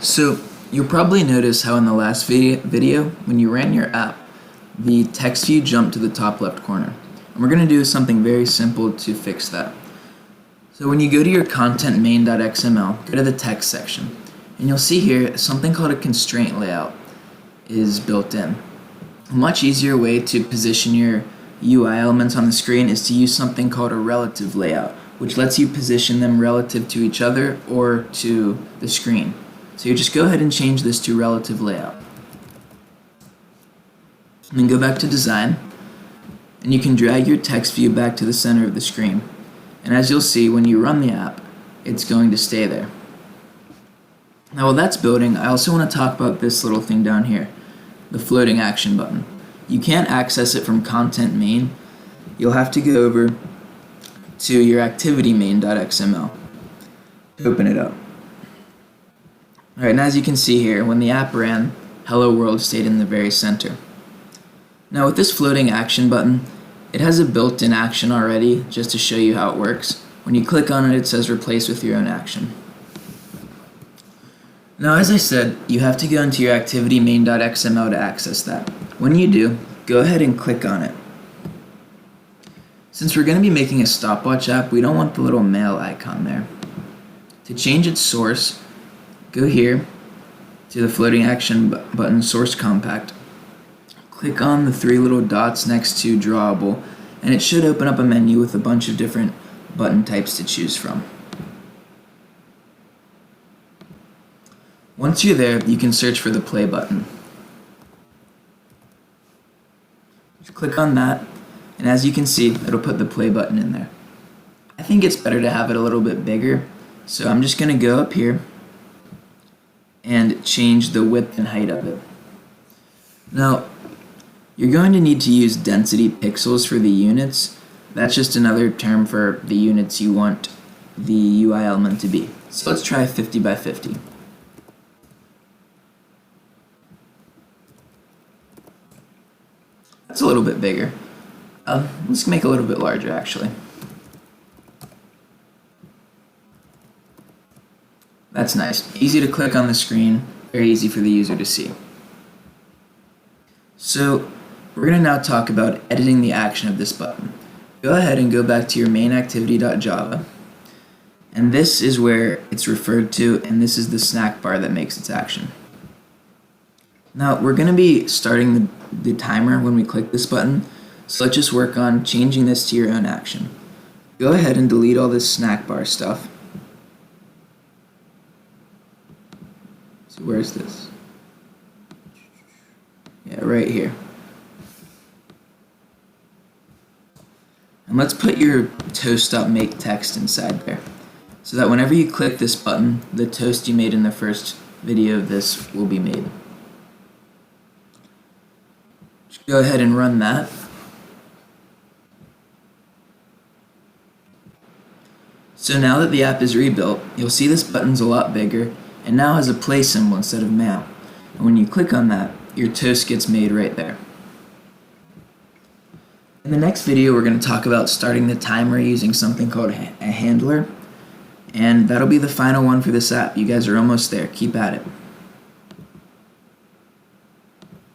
So you'll probably notice how in the last video, when you ran your app, the text view jumped to the top left corner. And we're going to do something very simple to fix that. So when you go to your content main.xml, go to the text section, and you'll see here something called a constraint layout is built in. A much easier way to position your UI elements on the screen is to use something called a relative layout, which lets you position them relative to each other or to the screen. So you just go ahead and change this to relative layout. And then go back to design, and you can drag your text view back to the center of the screen. And as you'll see, when you run the app, it's going to stay there. Now while that's building, I also want to talk about this little thing down here, the floating action button. You can't access it from content main. You'll have to go over to your activity main.xml to open it up. Alright, and as you can see here, when the app ran, Hello World stayed in the very center. Now with this floating action button, it has a built-in action already, just to show you how it works. When you click on it, it says replace with your own action. Now as I said, you have to go into your activity main.xml to access that. When you do, go ahead and click on it. Since we're going to be making a stopwatch app, we don't want the little mail icon there. To change its source, go here to the floating action button source compact. Click on the three little dots next to drawable, and it should open up a menu with a bunch of different button types to choose from. Once you're there, you can search for the play button. Just click on that, and as you can see, it'll put the play button in there. I think it's better to have it a little bit bigger, so I'm just going to go up here and change the width and height of it. Now, you're going to need to use density pixels for the units. That's just another term for the units you want the UI element to be. So let's try 50 by 50. That's a little bit bigger. Let's make it a little bit larger actually. That's nice. Easy to click on the screen, very easy for the user to see. So we're going to now talk about editing the action of this button. Go ahead and go back to your main activity.java, and this is where it's referred to, and this is the snack bar that makes its action. Now we're going to be starting the timer when we click this button, so let's just work on changing this to your own action. Go ahead and delete all this snack bar stuff. So where's this? Yeah, right here. And let's put your toast.make text inside there, so that whenever you click this button, the toast you made in the first video of this will be made. Just go ahead and run that. So now that the app is rebuilt, you'll see this button's a lot bigger and now has a play symbol instead of mail. And when you click on that, your toast gets made right there. In the next video, we're going to talk about starting the timer using something called a handler, and that'll be the final one for this app. You guys are almost there. Keep at it.